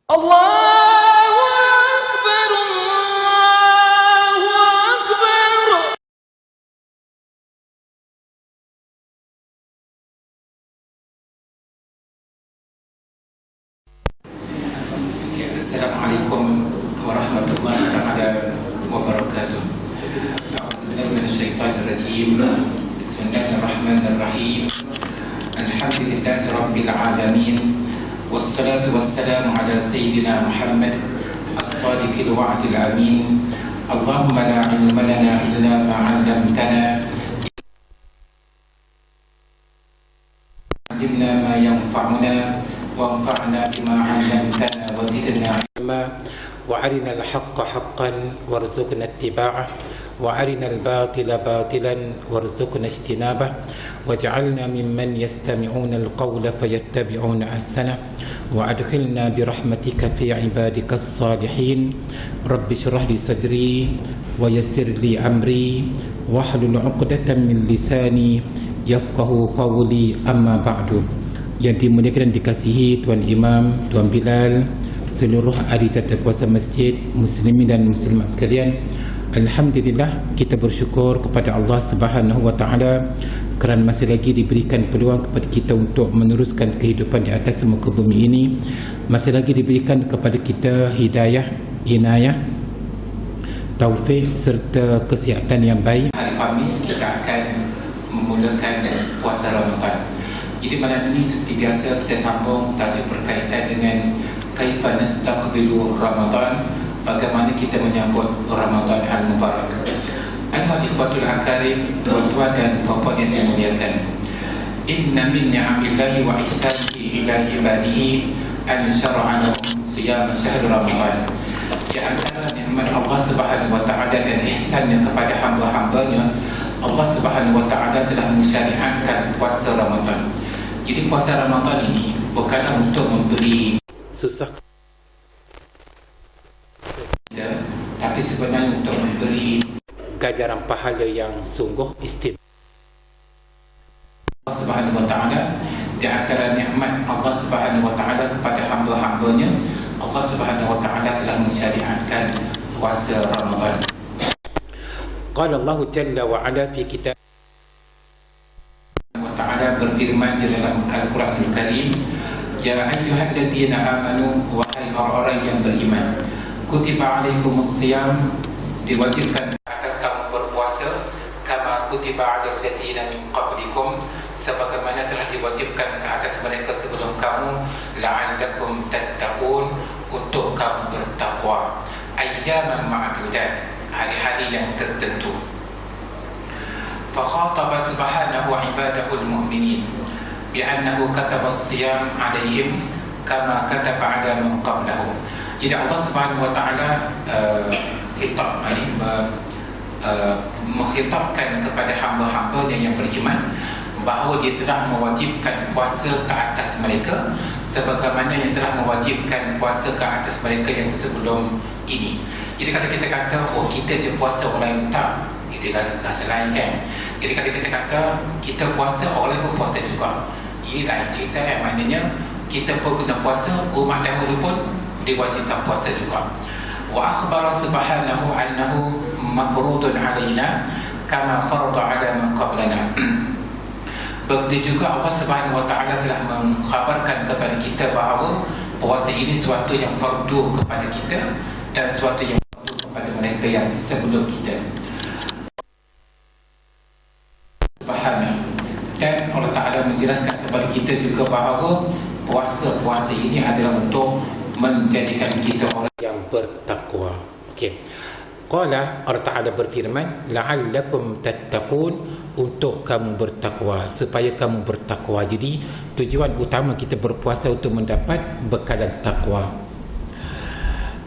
Allahu Akbar, Allahu Akbar. Assalamualaikum warahmatullahi wabarakatuh. A'udzubillahi minasyaitonir rajim. Bismillahirrahmanirrahim. Alhamdulillahi rabbil alamin. Wassalatu wassalamu ala sayyidina Muhammad as-sadiqil wa'dil amin. Allahumma la ilma lana illa ma 'allamtana. Allimna ma yanfa'una وانفعنا بما علمتنا وزدنا علما وارنا الحق حقا وارزقنا اتباعه وارنا الباطل باطلا وارزقنا اجتنابه واجعلنا ممن يستمعون القول فيتبعون احسنه وادخلنا برحمتك في عبادك الصالحين رب اشرح لي صدري ويسر لي امري واحلل عقدة من لساني يفقه قولي اما بعد. Yang dimuliakan dan dikasihi Tuan Imam, Tuan Bilal, seluruh ahli tata kuasa masjid, muslimin dan muslimat sekalian, alhamdulillah kita bersyukur kepada Allah Subhanahu wa taala kerana masih lagi diberikan peluang kepada kita untuk meneruskan kehidupan di atas muka bumi ini. Masih lagi diberikan kepada kita hidayah, inayah, taufik serta kesihatan yang baik. Hari Khamis kita akan memulakan puasa Ramadan. Jadi malam ini seperti biasa kita sambung tajuk berkaitan dengan kaifa nastaqbilu Ramadan, bagaimana kita menyambut Ramadan al-Mubarak. Al-Ikhwatul Akarim, tuan-tuan dan puan-puan yang dimuliakan, inna min ni'amillahi wa ihsanihi ila ibadihi an syara'a lahum siyam syahr Ramadan. Di antara nikmat Allah Subhanahu wa taala dan ihsannya kepada hamba-hambanya, Allah Subhanahu wa taala telah mensyariatkan puasa Ramadan. Jadi puasa Ramadan ini bukanlah untuk memberi susah kita, tapi sebenarnya untuk memberi ganjaran pahala yang sungguh istimewa. Allah Subhanahu wa taala, di antara nikmat Allah Subhanahu wa taala kepada hamba-hambanya, Allah Subhanahu wa taala telah mensyariatkan puasa Ramadan. Qala Allah Jalla wa Ala fi kitab Ta'ala berfirman di dalam Al-Quranul Karim, ya ayyuhallazina amanu, wahai orang-orang yang beriman, kutiba alaikumus siyam, diwajibkan atas kamu berpuasa, kama kutiba alal ladzina min qablikum, sebagaimana telah diwajibkan ke atas mereka sebelum kamu, la'allakum tattaqun, untuk kamu bertakwa, ayyaman ma'dudat, hari-hari yang tertentu. فخاطب سبحانه عباده المؤمنين بأنه كتب الصيام عليهم كما كتب على من قبلهم. Jadi Allah Subhanahu wa taala mengkhitabkan kepada hamba-hambanya yang beriman bahawa dia telah mewajibkan puasa ke atas mereka sebagaimana yang telah mewajibkan puasa ke atas mereka yang sebelum ini. Jadi kalau kita kata oh kita je puasa, orang tak, dia kata rasa lain kan. Jadi kalau kita kata kita puasa, orang pun puasa juga, ini lain cerita kan. Maknanya kita pun kena puasa, umat dahulu pun diwajibkan puasa juga. Wa akhbara subhanahu annahu mafrudun alaina kama farada ala man qablana. Begitu juga Allah Subhanahu wa taala telah mengkhabarkan kepada kita bahawa puasa ini suatu yang fardu kepada kita dan suatu yang fardu kepada mereka yang sebelum kita. Dan Allah Ta'ala menjelaskan kepada kita juga bahawa puasa-puasa ini adalah untuk menjadikan kita orang yang bertakwa. Okey. Qala, Allah Ta'ala berfirman, la'allakum tattaqun, untuk kamu bertakwa, supaya kamu bertakwa. Jadi tujuan utama kita berpuasa untuk mendapat bekalan takwa.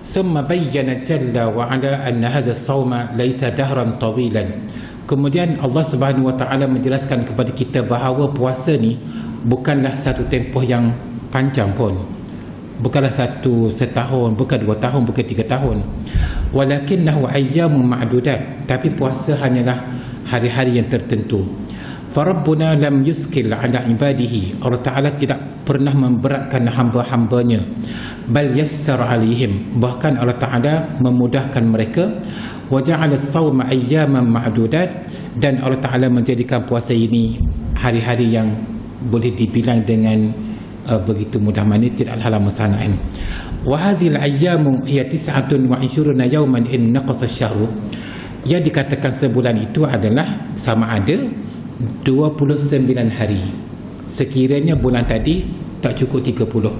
Summa bayyana jalla wa ala anna hadha as-sawma laysa dahran tawilan. Kemudian Allah Subhanahu wa taala menjelaskan kepada kita bahawa puasa ni bukanlah satu tempoh yang panjang pun. Bukanlah setahun, bukan 2 tahun, bukan 3 tahun. Walakinnahu ayyamun ma'dudat, tapi puasa hanyalah hari-hari yang tertentu. Farabbuna lam yuskil ala ibadihi, Allah Ta'ala tidak pernah memberatkan hamba-hambanya, bal yassar alaihim, bahkan Allah Ta'ala memudahkan mereka. Wa ja'ala as-sawma ayyaman ma'dudat, dan Allah Ta'ala menjadikan puasa ini hari-hari yang boleh dibilang dengan begitu mudah, maknanya tidaklah lama sangat. Wa hadhil ayyamu hiya 29 yawman in naqasa asy-syahru, yang dikatakan sebulan itu adalah sama ada 29 hari sekiranya bulan tadi tak cukup 30,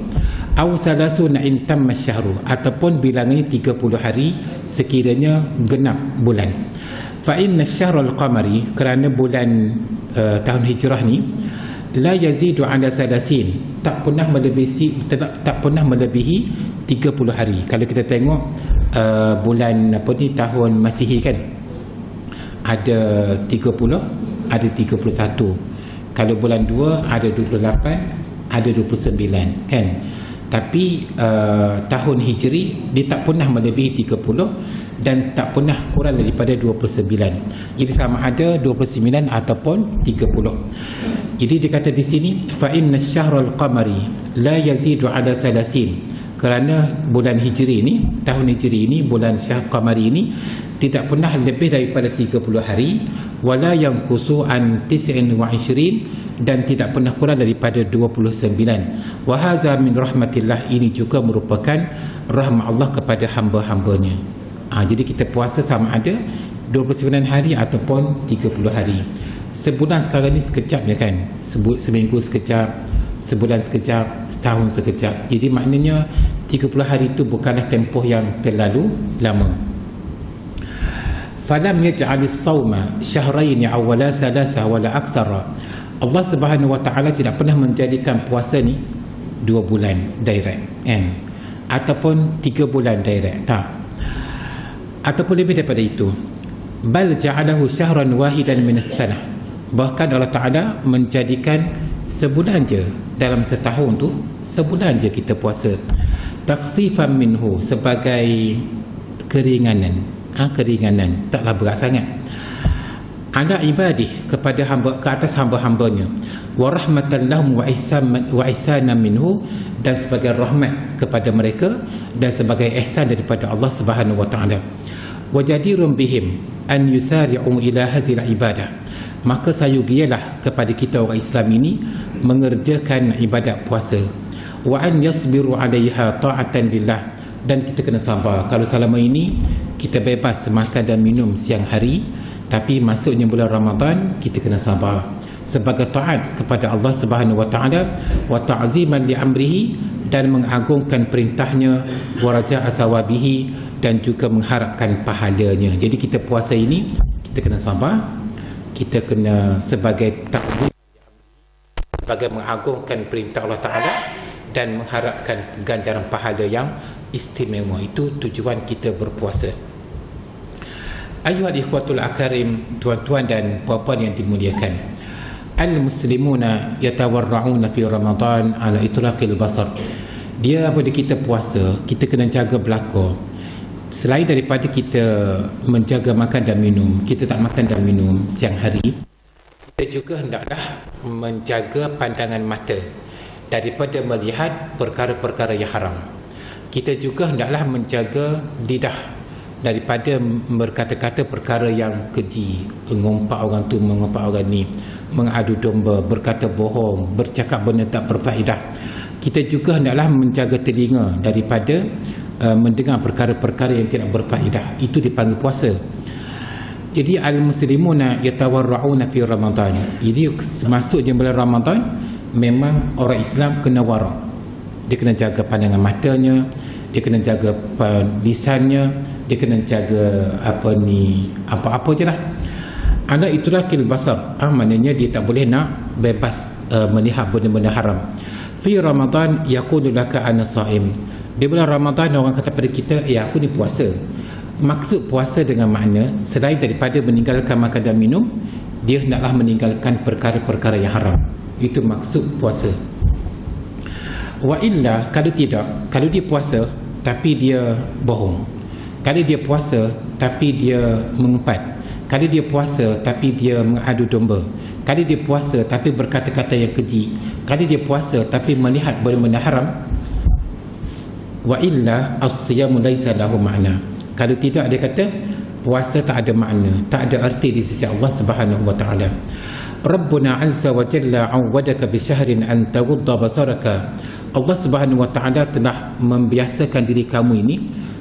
aw salasuna in tamma asy-syahru, ataupun bilangannya 30 hari sekiranya genap bulan. Fa inna asy-syahra al-qamari, kerana bulan tahun hijrah ni la yazidu ala salasin, tak pernah melebihi 30 hari. Kalau kita tengok bulan apa ni, tahun Masihi kan, ada 30, ada 31. Kalau bulan 2 ada 28, ada 29 kan. Tapi tahun Hijri dia tak pernah melebihi 30 dan tak pernah kurang daripada 29. Jadi sama ada 29 ataupun 30. Jadi dia kata di sini fa inna asy-syahra al-qamari la yazidu ala salasin, kerana bulan Hijri ini, tahun Hijri ini, bulan Syahr Qamari ini tidak pernah lebih daripada 30 hari, wala yanqusu an 29, dan tidak pernah kurang daripada 29. Wa hadza min rahmatillah, ini juga merupakan rahmat Allah kepada hamba-hambanya. Jadi kita puasa sama ada 29 hari ataupun 30 hari. Sebulan sekarang ni sekejap je kan, seminggu sekejap, sebulan sekejap, setahun sekejap. Jadi maknanya 30 hari itu bukanlah tempoh yang terlalu lama. Falam yaj'alis sawma syahrayn awwala thalatha wala aktsara, Allah Subhanahu wa taala tidak pernah menjadikan puasa ni 2 bulan direct kan, ataupun 3 bulan direct, tak, ataupun lebih daripada itu. Bal ja'alahu syahran wahidan min as-sanah, bahkan Allah Ta'ala menjadikan sebulan je dalam setahun tu, sebulan je kita puasa. Takhfifan minhu, sebagai keringanan, keringanan, taklah berat sangat. Ala ibadih, kepada hamba, ke atas hamba-hambanya. Wa rahmatan lahum wa ihsanan minhu, dan sebagai rahmat kepada mereka dan sebagai ihsan daripada Allah Subhanahu wa taala. Wa jadirun bihim an yusari'u ila hadhihi ibadah, maka sayugialah kepada kita orang Islam ini mengerjakan ibadat puasa. Wa an yasbiru 'alaiha ta'atan lillah, dan kita kena sabar. Kalau selama ini kita bebas makan dan minum siang hari, tapi masuknya bulan Ramadan kita kena sabar sebagai taat kepada Allah Subhanahu wa taala, wa ta'ziman li amrihi, dan mengagungkan perintahnya, wa raja'a sawabihi, dan juga mengharapkan pahalanya. Jadi kita puasa ini kita kena sabar, kita kena sebagai ta'zim, sebagai mengagungkan perintah Allah Ta'ala dan mengharapkan ganjaran pahala yang istimewa. Itu tujuan kita berpuasa. Ayuhal ikhwatul akarim, tuan-tuan dan puan-puan yang dimuliakan, al-muslimuna yatawarra'una fi Ramadan ala itlaqil basar. Dia apabila kita puasa, kita kena jaga belakang. Selain daripada kita menjaga makan dan minum, kita tak makan dan minum siang hari, kita juga hendaklah menjaga pandangan mata daripada melihat perkara-perkara yang haram. Kita juga hendaklah menjaga lidah daripada berkata-kata perkara yang keji, mengumpat orang tu, mengumpat orang ni, mengadu domba, berkata bohong, bercakap benda tak berfaedah. Kita juga hendaklah menjaga telinga daripada mendengar perkara-perkara yang tidak berfaedah. Itu dipanggil puasa. Jadi al-muslimuna yatawarra'una fi Ramadan. Jadi masuknya bulan Ramadan, memang orang Islam kena wara'. Dia kena jaga pandangan matanya, dia kena jaga lisannya, dia kena jaga apa-apa je lah. Ada itulah kil basar, maknanya dia tak boleh nak bebas melihat benda-benda haram. Fi Ramadan yaqulu laka ana sha'im. Di bulan Ramadan orang kata pada kita, aku ni puasa. Maksud puasa dengan makna selain daripada meninggalkan makan dan minum, dia hendaklah meninggalkan perkara-perkara yang haram. Itu maksud puasa. Wa illa, kalau tidak, kalau dia puasa tapi dia bohong, Kali dia puasa tapi dia mengumpat, kali dia puasa tapi dia mengadu domba, kali dia puasa tapi berkata-kata yang keji, kali dia puasa tapi melihat benda-benda haram. Wa illa as-siyamu laisa lahu ma'na. Kalau tidak, dia kata puasa tak ada makna, tak ada arti di sisi Allah Subhanahu wa taala. Rabbuna azza wa jalla awwadaka bi syahrin an taghudda basaraka. Allah Subhanahu wa taala telah membiasakan diri kamu ini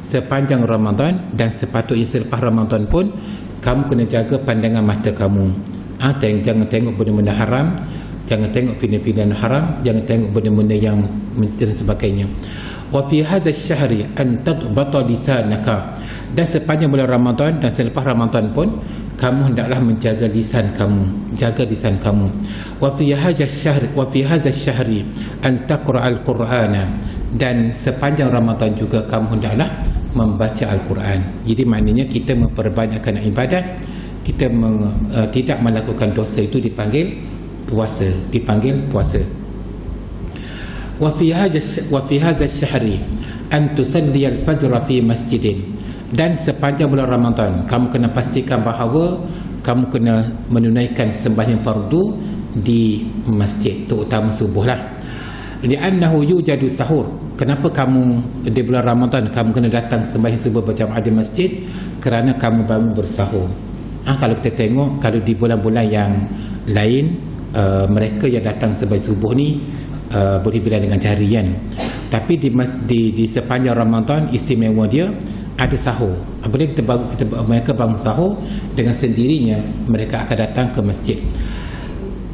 sepanjang Ramadan, dan sepatutnya selepas Ramadan pun kamu kena jaga pandangan mata kamu. Jangan tengok benda-benda haram, jangan tengok filem-filem haram, jangan tengok benda-benda yang dan sebagainya. Wa fi hadha asy-syahri an tadbata lisanaka. Dan sepanjang bulan Ramadan dan selepas Ramadan pun kamu hendaklah menjaga lisan kamu, jaga lisan kamu. Wa fi hadha asy-syahri an taqra'al qur'ana. Dan sepanjang Ramadan juga kamu hendaklah membaca Al-Quran. Jadi maknanya kita memperbanyakkan ibadat, kita tidak melakukan dosa, itu dipanggil puasa, Wa fi hadha asy-syahri an tusalli al-fajr fi masjidin. Dan sepanjang bulan Ramadan kamu kena pastikan bahawa kamu kena menunaikan sembahyang fardu di masjid, terutama subuh lah. Li'annahu yujadu sahur. Kenapa kamu di bulan Ramadan kamu kena datang sembahyang subuh berjamaah di masjid? Kerana kamu bangun bersahur. Kalau kita tengok, kalau di bulan-bulan yang lain, mereka yang datang sembahyang subuh ni boleh bilang dengan jari kan. Tapi di sepanjang Ramadan, istimewa dia ada sahur. Apabila mereka bangun sahur, dengan sendirinya mereka akan datang ke masjid.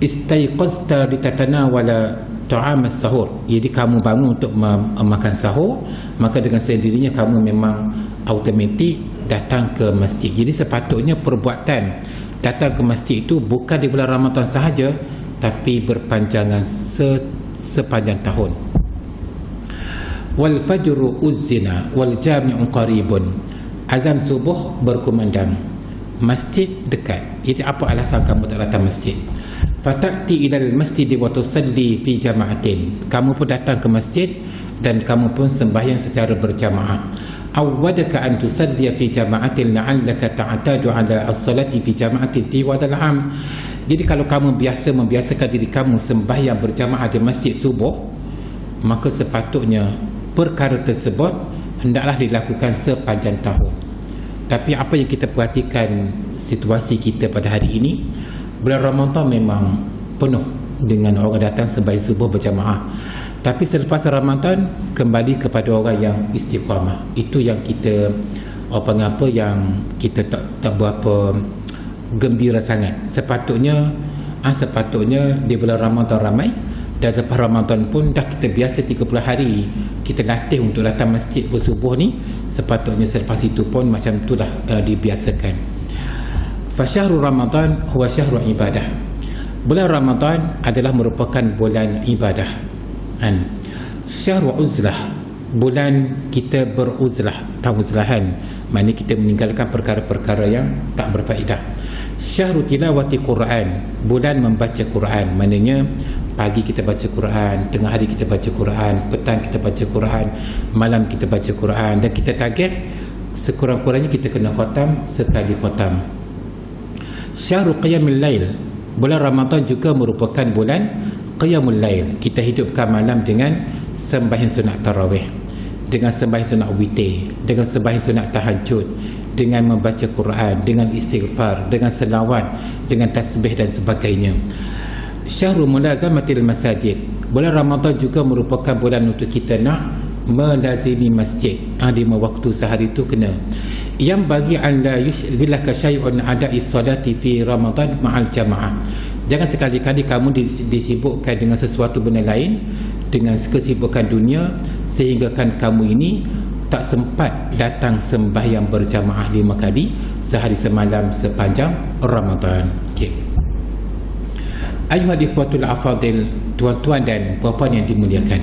Istaiqazta litatanawala ta'am as-sahur. Jadi kamu bangun untuk makan sahur, maka dengan sendirinya kamu memang automatik datang ke masjid. Jadi sepatutnya perbuatan datang ke masjid itu bukan di bulan Ramadan sahaja, tapi berpanjangan sepanjang tahun. Wal fajru uzzina wal jami'u qaribun. Azan subuh berkumandang, masjid dekat. Jadi apa alasan kamu tak datang masjid? Fatati ilal masjid wa tusalli fi jama'atin. Kamu pun datang ke masjid dan kamu pun sembahyang secara berjamaah. Awwadaka an tusalli fi jama'atin la'allaka ta'tadu ala as-salati fi jama'atin tiwadal am. Jadi kalau kamu membiasakan diri kamu sembahyang berjamaah di masjid subuh, maka sepatutnya perkara tersebut hendaklah dilakukan sepanjang tahun. Tapi apa yang kita perhatikan situasi kita pada hari ini, bulan Ramadan memang penuh dengan orang datang sembahyang subuh berjamaah. Tapi selepas Ramadan kembali kepada orang yang istiqamah. Itu yang kita apa-apa yang kita tak berapa gembira sangat. Sepatutnya di bulan Ramadan ramai, dan lepas Ramadan pun dah kita biasa 30 hari kita latih untuk datang masjid bersubuh ni. Sepatutnya selepas itu pun macam itulah dibiasakan. Fasyahrul Ramadan huwa syahrul ibadah. Bulan Ramadan adalah merupakan bulan ibadah. Syahrul uzlah, bulan kita beruzlah, uzlahan, maknanya kita meninggalkan perkara-perkara yang tak berfaedah. Syahrul tilawati Quran, bulan membaca Quran, maknanya pagi kita baca Quran, tengah hari kita baca Quran, petang kita baca Quran, malam kita baca Quran, dan kita target sekurang-kurangnya kita kena khatam sekali khatam. Syahrul qiyamul lail, bulan Ramadan juga merupakan bulan qiyamul lail. Kita hidupkan malam dengan sembahyang sunat tarawih, dengan sembahyang sunat witir, dengan sembahyang sunat tahajud, dengan membaca Quran, dengan istighfar, dengan selawat, dengan tasbih dan sebagainya. Syahrul mulazamatil masajid, bulan Ramadan juga merupakan bulan untuk kita nak melazimi masjid. 5 waktu sehari itu kena. Yang bagi anda yushghilaka syai'un ada'i salati fi Ramadan ma'al jamaah. Jangan sekali-kali kamu disibukkan dengan sesuatu benda lain, dengan kesibukan dunia, sehingga kan kamu ini tak sempat datang sembahyang berjamaah 5 kali sehari semalam sepanjang Ramadan. Okey. Ayuhal ikhwatul afadil, tuan-tuan dan puan-puan yang dimuliakan,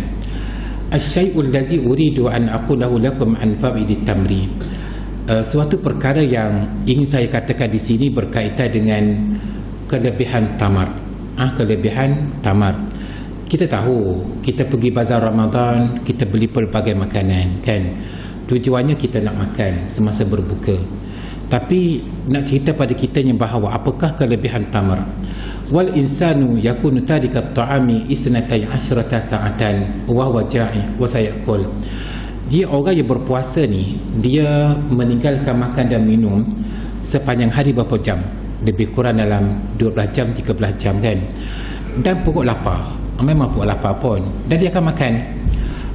asy-syai'ul ladzi uridu an aqulahu lakum an fa'idit tamri. Suatu perkara yang ingin saya katakan di sini berkaitan dengan kelebihan tamar. Kelebihan tamar. kita tahu, kita pergi bazar Ramadan, kita beli pelbagai makanan kan, tujuannya kita nak makan semasa berbuka. Tapi nak cerita pada kita yang bahawa apakah kelebihan tamar. Wal insanu yakunu tarika at-ta'ami isnatai asyrata sa'atan wa huwa ja'i wa sayakul. Dia orang yang berpuasa ni, dia meninggalkan makan dan minum sepanjang hari berapa jam? Lebih kurang dalam 12 jam, 13 jam kan. Dan perut lapar, memang perut lapar pun, dan dia akan makan.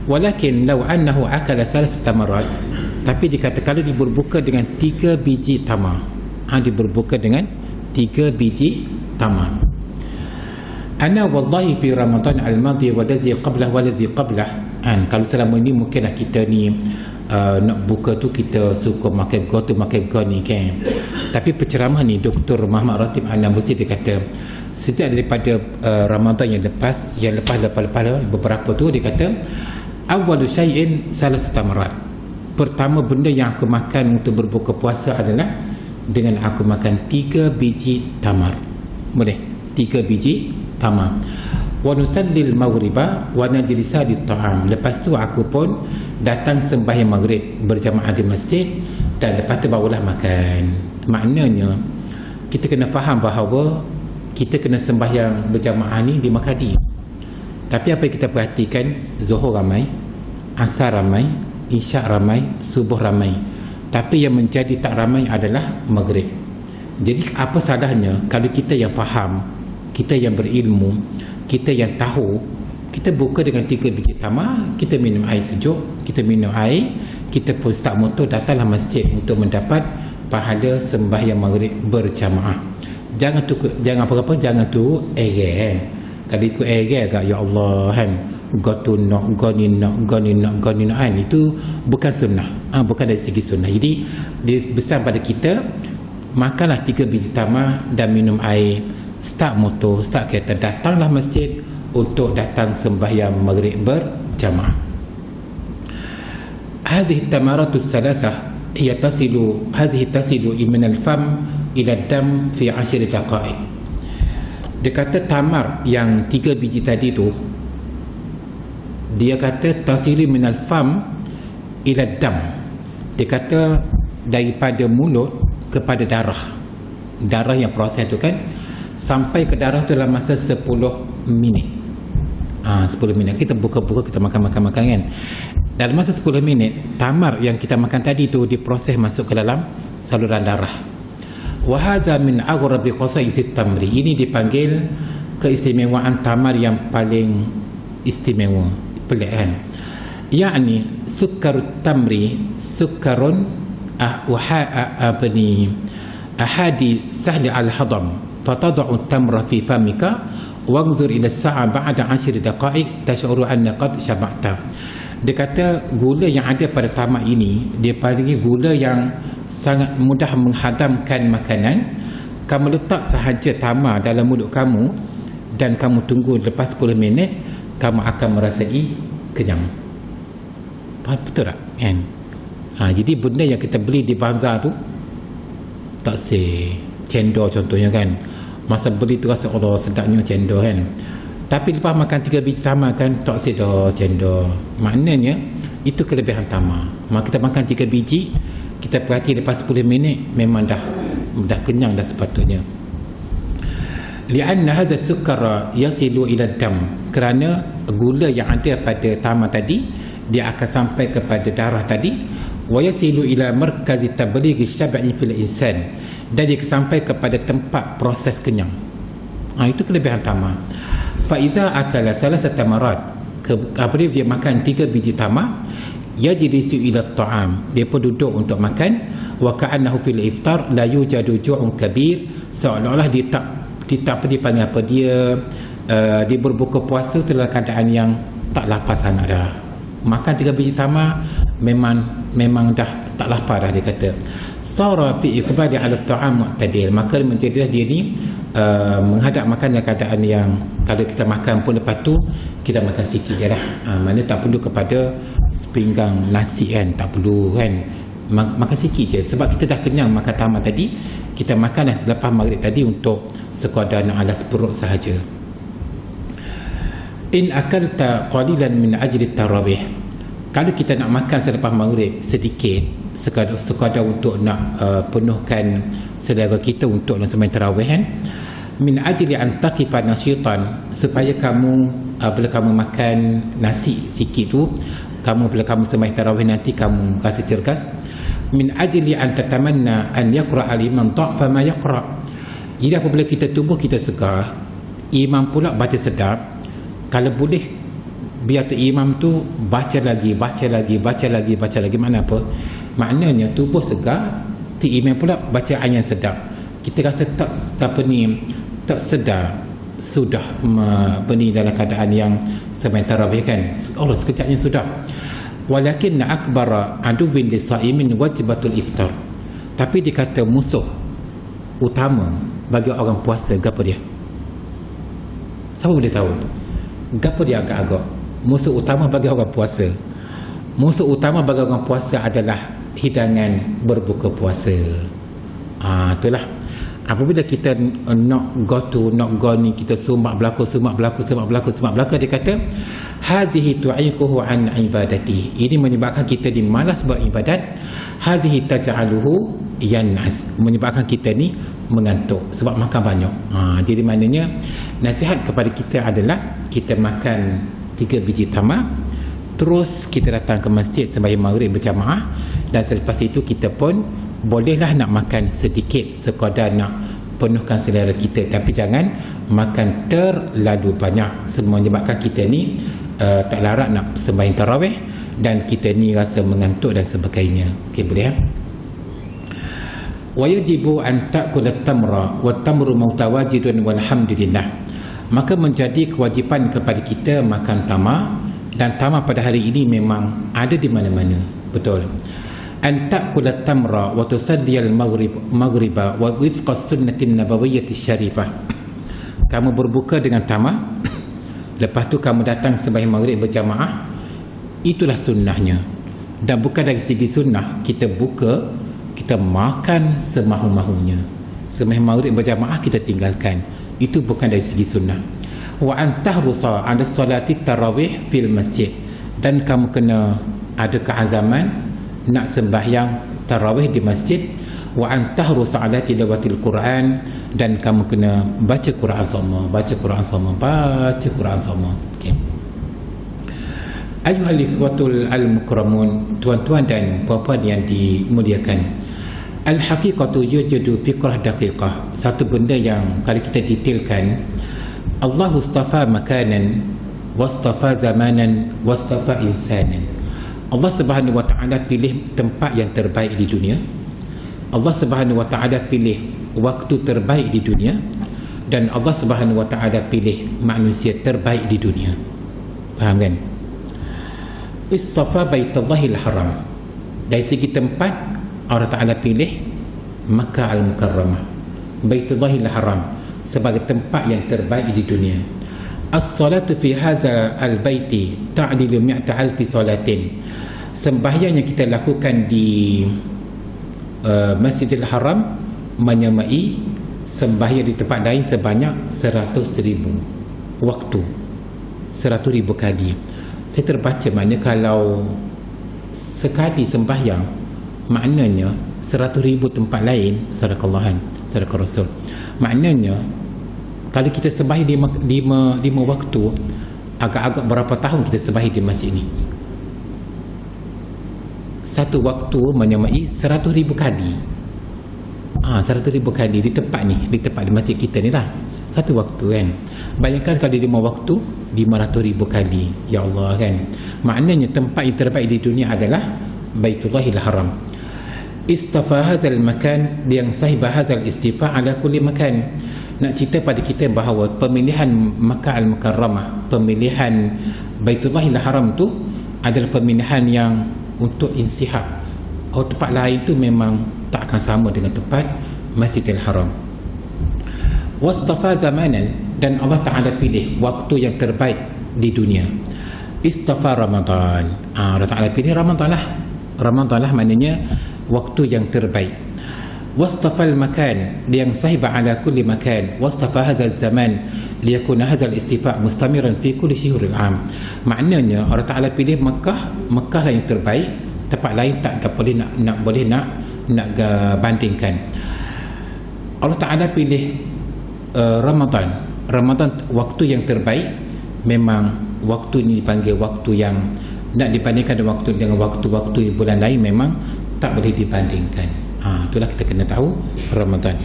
Walakin law annahu akala salasata marat, tapi dikata kalau dia berbuka dengan 3 biji tamar, dia berbuka dengan 3 biji tamar. Ana wallahi fi Ramadan al-madi wa lazi qablah wa lazi qablah. Kalau selama ini mungkinlah kita ni nak buka tu kita suka makan go tu makan go ni kan. Tapi penceramah ni Dr. Muhammad Ratib An-Nabusi dia kata sejak daripada Ramadan yang lepas beberapa tu, dia kata awwalu syai'in salasata marat. Pertama benda yang aku makan untuk berbuka puasa adalah dengan aku makan 3 biji tamar. Boleh? 3 biji tamar. Wa nusallil maghriba wa najlisa di ta'am. Lepas tu aku pun datang sembahyang maghrib berjamaah di masjid, dan lepas tu barulah makan. Maknanya kita kena faham bahawa kita kena sembahyang berjamaah ni di Makadi. Tapi apa yang kita perhatikan, Zuhur ramai, Asar ramai, Isyak ramai, Subuh ramai. Tapi yang menjadi tak ramai adalah Maghrib. Jadi apa salahnya kalau kita yang faham, kita yang berilmu, kita yang tahu, kita buka dengan 3 biji tamar, kita minum air sejuk, kita minum air, kita pun start motor datanglah masjid untuk mendapat pahala sembahyang Maghrib berjamaah. Jangan apa-apa, jangan tu kan. Kalau ikut agak ya Allah kan, go ni nak kan, itu bukan sunnah, bukan dari segi sunnah. Jadi dia besar pada kita, makanlah 3 biji tamar dan minum air, start motor, start kereta, datanglah masjid untuk datang sembahyang maghrib berjamaah. Hadhihi tamaratu salasah hiya tasilu min al-fam ila dam fi 10 daqaiq. Dia kata tamar yang 3 biji tadi tu, dia kata tasilu min al-fam ila dam. Dia kata daripada mulut kepada darah yang proses tu kan, sampai ke darah tu dalam masa 10 minit. 10 minit kita buka-buka, kita makan kan. Dalam masa 10 minit tamar yang kita makan tadi tu diproses masuk ke dalam saluran darah. Wa hadza min aghrabi khasa'is tamri. Ini dipanggil keistimewaan tamar yang paling istimewa, pelik kan. Yakni sukarut tamri sukarun ahadi sahli al-hadam fatada'u tamra fi famika wanzur ila as-sa'a ba'da 10 daqaiq tash'uru anna qad shaba'ta. Dia kata gula yang ada pada tamar ini, dia panggil gula yang sangat mudah menghadamkan makanan. Kamu letak sahaja tamar dalam mulut kamu dan kamu tunggu lepas 10 minit, kamu akan merasai kenyang. Betul tak kan? Jadi benda yang kita beli di bazar tu tak cendol contohnya kan, masa beli tu rasa Allah sedapnya cendol kan, tapi lepas makan 3 biji tamar kan tak dah cendol. Maknanya itu kelebihan tamar. Kita makan 3 biji, kita perhati lepas 10 minit memang dah kenyang dah sepatutnya. Lianna hadha sukara yasilu ila dam, kerana gula yang ada pada tamar tadi dia akan sampai kepada darah tadi. Wa yasilu ila markazi tablighi syab'i fil insan, dan dia sampai kepada tempat proses kenyang. Itu kelebihan tamar. Fa iza akala salasata marat, apabila dia makan 3 biji tamar, yajlisu ila ta'am, dia pun duduk untuk makan. Wa ka'annahu fil iftar la yujadu ju'un kabir, seolah-olah dia tak dipanggil apa, dia berbuka puasa tu dalam keadaan yang tak lapar sangat dah. Makan 3 biji tamar memang dah tak lapar dah, dia kata. Sara fi iqbali ala ta'am mu'tadil, maka menjadilah dia ni menghadap makan dalam keadaan yang kalau kita makan pun lepas tu kita makan sikit je lah. Mana tak perlu kepada sepinggang nasi kan, tak perlu kan, makan sikit je, sebab kita dah kenyang makan tamar tadi. Kita makan selepas maghrib tadi untuk sekadar nak alas perut sahaja. In akalta qalilan min ajli tarawih, kalau kita nak makan selepas maghrib sedikit sekadar untuk nak penuhkan selera kita untuk nak sembahyang tarawih kan, min ajli an taqifa nasyitan, supaya kamu bila kamu makan nasi sikit tu, kamu bila kamu sembahyang tarawih nanti kamu rasa cergas. Min ajli an tatamanna an yaqra al-imam fa ma yaqra, jadi apabila kita tubuh kita segar, imam pula baca sedap, kalau boleh biar tu imam tu baca lagi. Makna apa? Maknanya tubuh segar, tu imam pula baca ayat sedap. Kita rasa tak sedar sudah berni dalam keadaan yang sembahyang tarawih kan. Allah sekejapnya sudah. Walakin akbara aduwwin lisaimin wajibatul iftar. Tapi dikata musuh utama bagi orang puasa, gapo dia? Siapa boleh tahu? Gapo dia agak-agak? Musuh utama bagi orang puasa. Musuh utama bagi orang puasa adalah hidangan berbuka puasa. Itulah. Apabila kita nak go ni, kita sumak belaka, dia kata hazihi tu'iquhu an ibadati, ini menyebabkan kita ni malas beribadat. Hazihi taj'aluhu yan'as, menyebabkan kita ni mengantuk sebab makan banyak. Jadi maknanya nasihat kepada kita adalah kita makan 3 biji tamar, terus kita datang ke masjid sembahyang maghrib berjamaah, dan selepas itu kita pun bolehlah nak makan sedikit sekadar nak penuhkan selera kita, tapi jangan makan terlalu banyak menyebabkan kita ni tak larat nak sembahyang tarawih dan kita ni rasa mengantuk dan sebagainya. Okey, boleh ya? Wa yajibu an ta'kula tamra wa tamru mutawajidun walhamdulillah, maka menjadi kewajipan kepada kita makan tamar, dan tamar pada hari ini memang ada di mana-mana. Betul. An ta'kula tamra wa tusalli al-maghriba wa wifqa sunnatin nabawiyyah syarifah, kamu berbuka dengan tamar, lepas tu kamu datang sembahyang maghrib berjamaah, itulah sunnahnya. Dan bukan dari segi sunnah kita buka, kita makan semahu-mahunya. Sembahyang maghrib berjamaah kita tinggalkan, itu bukan dari segi sunnah. Wa an tahrusa 'ala salati tarawih fil masjid, dan kamu kena ada keazaman nak sembahyang tarawih di masjid. Wa an tahrusa 'ala tilawatil Quran, dan kamu kena baca Quran sama. Okey. Ayuhal ikhwatul al-mukramun, tuan-tuan dan puan-puan yang dimuliakan, al-haqiqatu yujadu fikrah daqiqah, satu benda yang kalau kita detailkan, Allah istafa makanan wastafa zamanan wastafa insanan. Allah Subhanahu wa taala pilih tempat yang terbaik di dunia. Allah Subhanahu wa taala pilih waktu terbaik di dunia, dan Allah Subhanahu wa taala pilih manusia terbaik di dunia. Faham kan? Istafa baitullahil haram, dari segi tempat Allah Taala pilih Makkah al-Mukarramah, Baitullahil Haram, sebagai tempat yang terbaik di dunia. As-salatu fi hadza al-baiti ta'dilu 100,000 salatin, sembahyang yang kita lakukan di Masjidil Haram menyamai sembahyang di tempat lain sebanyak 100,000 waktu, 100,000 kali. Saya terbaca maknanya kalau sekali sembahyang, maknanya 100,000 tempat lain, sadaqallahan, sadaqah Rasul. Maknanya kalau kita sembahyang lima waktu, agak-agak berapa tahun kita sembahyang di masjid ni? Satu waktu menyamai 100,000 kali. 100,000 kali di tempat ni, di masjid kita ni lah. Satu waktu kan. Bayangkan kalau 5 waktu, 500,000 kali. Ya Allah kan. Maknanya tempat yang terbaik di dunia adalah Baitullahil Haram. Istafa hazal makan yang sahiba hazal istifa ala kulli makan. Nak cerita pada kita bahawa pemilihan Makkah al-Mukarramah, pemilihan Baitullahil Haram tu adalah pemilihan yang untuk insihab. Tempat lain tu memang tak akan sama dengan tempat Masjidil Haram. Wastafa zamanan, dan Allah Ta'ala pilih waktu yang terbaik di dunia. Istafa Ramadan, Allah Ta'ala pilih Ramadan lah maknanya waktu yang terbaik. Wastafa al-makan yang sahiba ala kulli makan. Wastafa hazal zaman, liyakuna hadzal istifa' mustamiran fi kulli shuhuril 'am. Maknanya Allah Taala pilih Mekah lah yang terbaik, tempat lain tak boleh nak bandingkan. Allah Taala pilih Ramadan waktu yang terbaik. Memang waktu ini dipanggil waktu yang nak dibandingkan dengan waktu-waktu bulan lain, memang tak boleh dibandingkan. Itulah kita kena tahu Ramadan.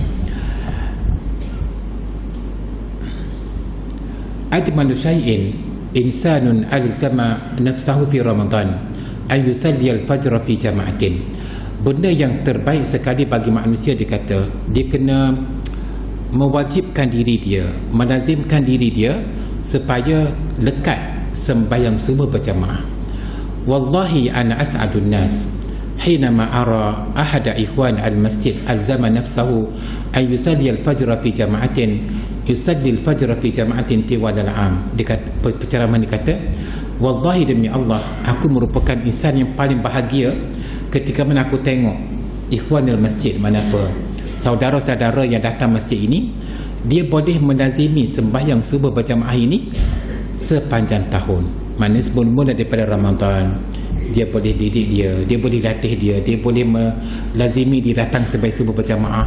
Ajmalu syai'in insanun alzama nafsahu fi Ramadan ay yusalli al-fajr fi jama'atin. Benda yang terbaik sekali bagi manusia, dia kata dia kena mewajibkan diri dia, melazimkan diri dia supaya lekat sembahyang subuh berjamaah. Wallahi ana as'adun nas hinama ara ahada ikhwan al-masjid alzama nafsahu ay yusalli al-fajr fi jama'atin yusalli al-fajr fi jama'atin tiwal al-'am. Penceramah dia kata, wallahi demi Allah, aku merupakan insan yang paling bahagia ketika mana aku tengok ikhwan al-masjid, mana apa saudara-saudara yang datang masjid ini, dia boleh melazimi sembahyang subuh berjamaah ini sepanjang tahun. Maknanya sebelum-mula daripada Ramadan, dia boleh didik dia boleh latih dia boleh melazimi dia datang sembahyang subuh berjamaah.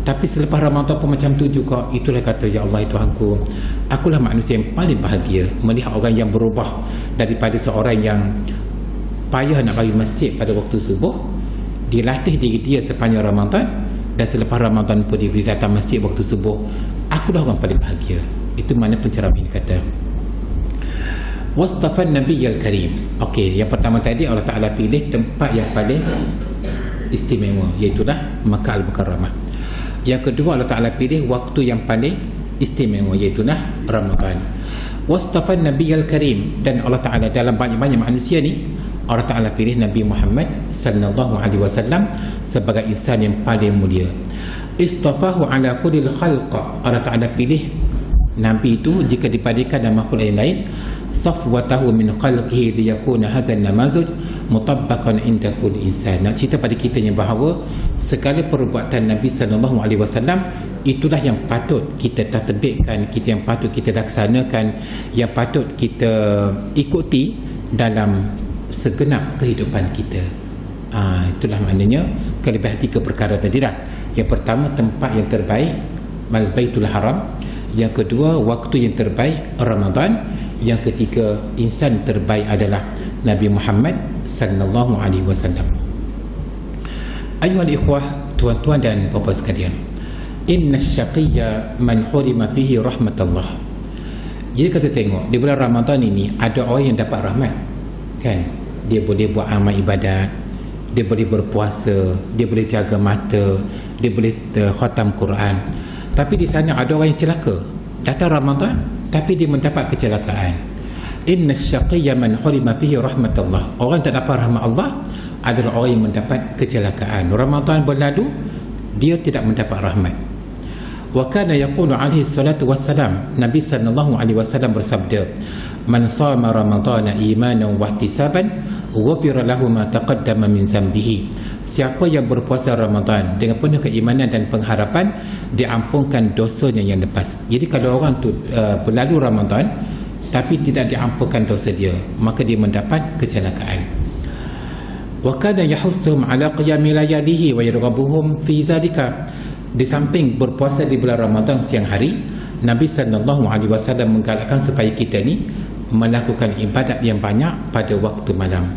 Tapi selepas Ramadan pun macam tu juga. Itulah kata, ya Allah Tuhanku, akulah manusia yang paling bahagia melihat orang yang berubah daripada seorang yang payah nak bagi masjid pada waktu subuh, dia latih diri dia sepanjang Ramadan, dan selepas Ramadan pun dia boleh datang masjid waktu subuh. Akulah orang paling bahagia. Itu mana penceramah ini kata. Wastafan Nabiyyal Karim. Okey, yang pertama tadi Allah Ta'ala pilih tempat yang paling istimewa, iaitulah Makkah Al-Mukarramah. Yang kedua, Allah Ta'ala pilih waktu yang paling istimewa, iaitulah Ramadan. Wastafan Nabiyyal Karim. Dan Allah Ta'ala dalam banyak-banyak manusia ni, Allah Ta'ala pilih Nabi Muhammad sallallahu alaihi wasallam sebagai insan yang paling mulia. Istafahu ala kullil khalqa. Allah Ta'ala pilih Nabi itu jika dibandingkan dengan makhluk yang lain, safwatahu min khalqihi liyakuna hadzal namazuj mutabbaqan inda kulli insan. Nak cerita pada kita yang bahawa segala perbuatan Nabi sallallahu alaihi wasallam itulah yang patut kita tatbikkan, kita yang patut kita laksanakan, yang patut kita ikuti dalam segenap kehidupan kita. Itulah maknanya kelebihan 3 perkara tadi dah. Yang pertama, tempat yang terbaik Baitul Haram. Yang kedua, waktu yang terbaik Ramadan. Yang ketiga, insan terbaik adalah Nabi Muhammad sallallahu alaihi wasallam. Ayuhal ikhwah, tuan-tuan dan puan-puan sekalian, inna syaqiyya man hurima fihi rahmatullah. Jadi kita tengok di bulan Ramadan ini ada orang yang dapat rahmat, kan? Dia boleh buat amal ibadat, dia boleh berpuasa, dia boleh jaga mata, dia boleh khatam Quran. Tapi di sana ada orang yang celaka. Datang Ramadan tapi dia mendapat kecelakaan. Inna syaqiyya man hurima fihi rahmatullah. Orang tak dapat rahmat Allah adalah orang yang mendapat kecelakaan. Ramadan berlalu, dia tidak mendapat rahmat. Wa kana yaqulu alaihi salatu wassalam, Nabi sallallahu alaihi wasallam bersabda, man shama ramadana imanan wa ihtisaban ghufira lahu ma taqaddama min zambihi. Siapa yang berpuasa Ramadan dengan penuh keimanan dan pengharapan, diampunkan dosanya yang lepas. Jadi kalau orang tu berlalu Ramadan tapi tidak diampunkan dosa dia, maka dia mendapat kecelakaan. Wa kana yahussuhum ala qiyami layalihi wa yarghabuhum fi zalika. Di samping berpuasa di bulan Ramadan siang hari, Nabi sallallahu alaihi wasallam menggalakkan supaya kita ni melakukan ibadat yang banyak pada waktu malam.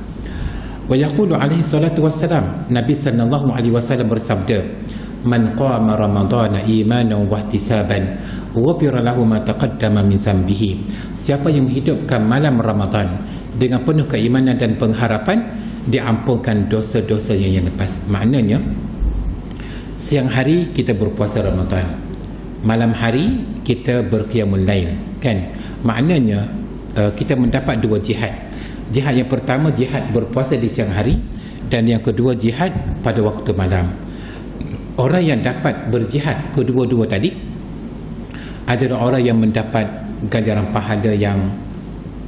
Wa yaqulu alaihi salatu wassalam, Nabi sallallahu alaihi wasallam bersabda, man qama ramadana imanan wa ihtisaban ghufira lahu ma taqaddama min zambihi. Siapa yang menghidupkan malam Ramadan dengan penuh keimanan dan pengharapan, diampunkan dosa-dosanya yang lepas. Maknanya siang hari kita berpuasa Ramadan, malam hari kita berqiyamul lail, kan? Maknanya kita mendapat 2 jihad. Jihad yang pertama, jihad berpuasa di siang hari, dan yang kedua, jihad pada waktu malam. Orang yang dapat berjihad kedua-dua tadi adalah orang yang mendapat ganjaran pahala yang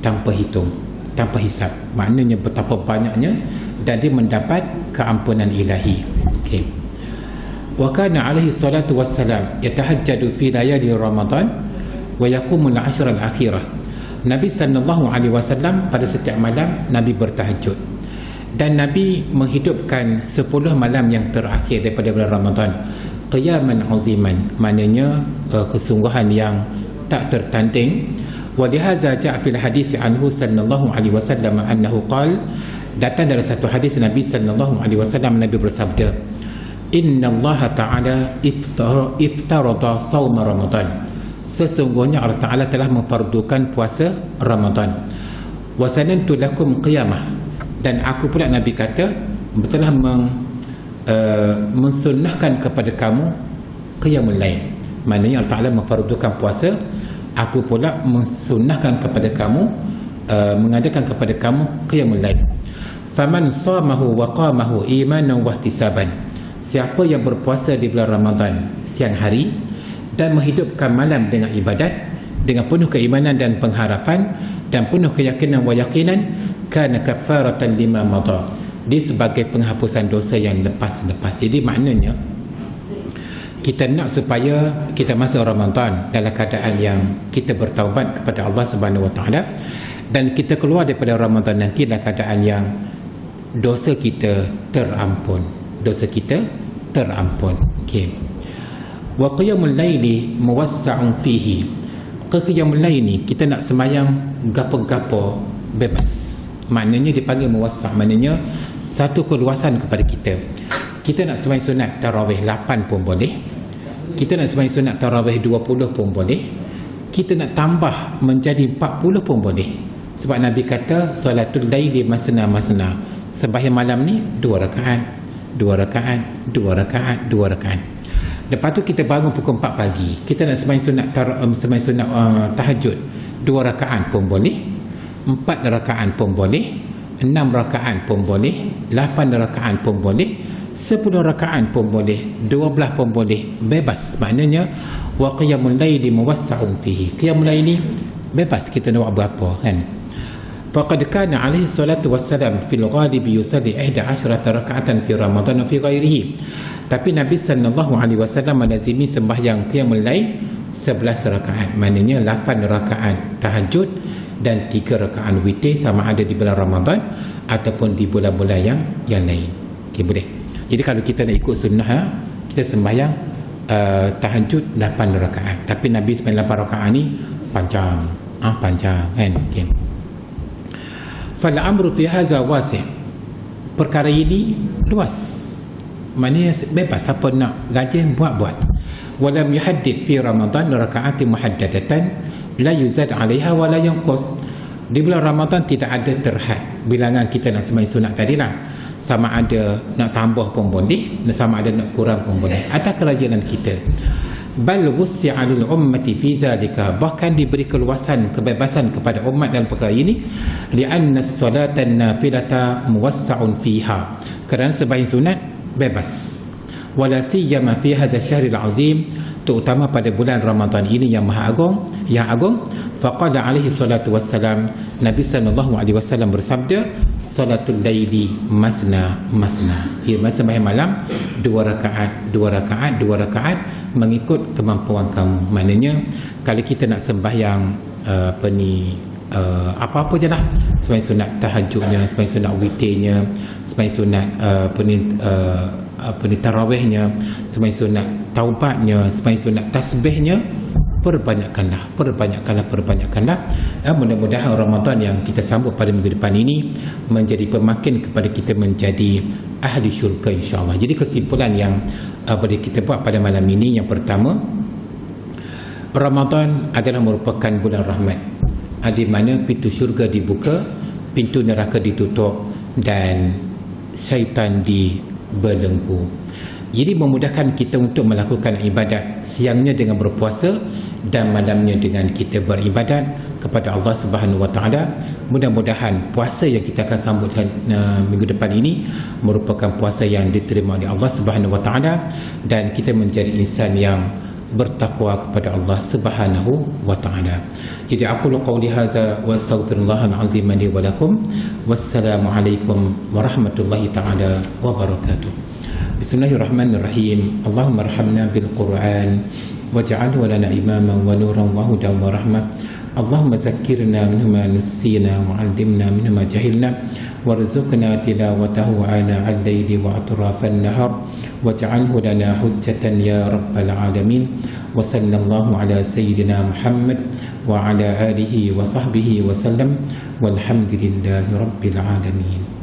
tanpa hitung, tanpa hisab. Maknanya betapa banyaknya, dan dia mendapat keampunan ilahi. Okey. Wa kana alaihi salatu wassalam yatahajjadu fi layali Ramadan. wa yaqumul ashra al-akhirah. Nabi sallallahu alaihi wasallam pada setiap malam Nabi bertahajud, dan Nabi menghidupkan 10 malam yang terakhir daripada bulan Ramadan qiyaman aziman, maknanya kesungguhan yang tak tertanding. Wa lihaza ja'a fil hadis anhu sallallahu alaihi wasallam annahu qala, datang dari satu hadis Nabi sallallahu alaihi wasallam, Nabi bersabda, inna Allah ta'ala iftarada sawma Ramadan, sesungguhnya Allah Ta'ala telah memfardukan puasa Ramadan. Wa sanantu lakum qiyamah, dan aku pula Nabi kata telah mensunnahkan kepada kamu qiyamul lail, maknanya Allah Ta'ala memfardukan puasa, aku pula mensunnahkan kepada kamu, mengadakan kepada kamu qiyamul lail. Faman shamahu wa qamahu imanan wa ihtisaban, siapa yang berpuasa di bulan Ramadan siang hari dan menghidupkan malam dengan ibadat, dengan penuh keimanan dan pengharapan dan penuh keyakinan wa yaqinan, kana kafaratan lima madha, dia sebagai penghapusan dosa yang lepas-lepas. Jadi maknanya kita nak supaya kita masuk Ramadan dalam keadaan yang kita bertaubat kepada Allah Subhanahu Wa Taala, dan kita keluar daripada Ramadan nanti dalam keadaan yang dosa kita terampun, dosa kita terampun. Okey. Wa qiyamul laili muwassa'un fihi, qiyamul lail ni kita nak sembahyang gapo-gapo bebas, maknanya dipanggil muwassa', maknanya satu keluasan kepada kita. Kita nak sembahyang sunat tarawih 8 pun boleh, kita nak sembahyang sunat tarawih 20 pun boleh, kita nak tambah menjadi 40 pun boleh. Sebab Nabi kata salatul laili masna-masna, sembahyang malam ni 2 rakaat, 2 rakaat, 2 rakaat, 2 rakaat. Lepas tu kita bangun pukul 4 pagi, kita nak sembahyang sunat tahajud 2 rakaat pun boleh, 4 rakaat pun boleh, 6 rakaat pun boleh, 8 rakaat pun boleh, 10 rakaat pun boleh, 12 pun boleh, bebas. Maknanya wa qiyamul laili muwassa'un fihi, qiyamul lail ni bebas kita nak buat apa kan. Faqad kana alaihi salatu wassalam fil ghalibi yusalli 11 raka'atan fi Ramadan wa fi ghairihi, tapi Nabi sallallahu alaihi wasallam melazimi sembahyang qiyamul lail 11 rakaat, maknanya 8 rakaat tahajud dan 3 rakaat witir, sama ada di bulan Ramadan ataupun di bulan-bulan yang lain. Okey, boleh. Jadi kalau kita nak ikut sunnah, kita sembahyang tahajud 8 rakaat, tapi Nabi sembahyang 8 rakaat ni panjang, panjang kan. Okey. Fal amru fi hadza wasi', perkara ini luas, maknanya bebas, siapa nak rajin buat. Walam yuhaddid fi Ramadan raka'atin muhaddadatan la yuzad 'alaiha wa la yanqus, di bulan Ramadan tidak ada terhad bilangan kita nak sembahyang sunat tadilah, sama ada nak tambah pun boleh, sama ada nak kurang pun boleh, atas kerajinan kita. Bal wussi'a lil ummati fi zalika, bahkan diberi keluasan, kebebasan kepada umat dalam perkara ini, li'anna as-salata an-nafilata muwassa'un fiha, kerana sembahyang sunat bebas, wala siyama fi hadha syahril azim, terutama pada bulan Ramadan ini yang maha agung, yang agung. Faqala alaihi salatu wassalam, Nabi sallallahu alaihi wasallam bersabda, salatul laili masna masna, ia sembahyang malam 2 rakaat, 2 rakaat, 2 rakaat mengikut kemampuan kamu. Maknanya kalau kita nak sembahyang apa-apa je lah, sembahyang sunat tahajudnya, sembahyang sunat witirnya, sembahyang sunat tarawihnya, sembahyang sunat taubatnya, sembahyang sunat tasbihnya, perbanyakkanlah. Mudah-mudahan Ramadan yang kita sambut pada minggu depan ini menjadi pemakin kepada kita menjadi ahli syurga, insyaAllah. Jadi kesimpulan yang boleh kita buat pada malam ini, yang pertama, Ramadan adalah merupakan bulan rahmat, di mana pintu syurga dibuka, pintu neraka ditutup, dan syaitan dibelenggu. Jadi memudahkan kita untuk melakukan ibadat, siangnya dengan berpuasa dan malamnya dengan kita beribadat kepada Allah Subhanahu Wa Taala. Mudah-mudahan puasa yang kita akan sambut minggu depan ini merupakan puasa yang diterima oleh Allah Subhanahu Wa Taala, dan kita menjadi insan yang bertakwa kepada Allah Subhanahu Wa Taala. Jadi aku qauli hadza wa astaghfirullahal azim li wa lakum. Wassalamu alaikum warahmatullahi taala wabarakatuh. Bismillahirrahmanirrahim. Allahumma arhamna bil Quran واجعله لنا إماما ونورا وهدى ورحمة اللهم ذكرنا منه ما نسينا وعلمنا منه ما جهلنا وارزقنا تلاوته آناء الليل وأطراف النهار واجعله لنا حجة يا رب العالمين وصلى الله على سيدنا محمد وعلى آله وصحبه وسلم والحمد لله رب العالمين.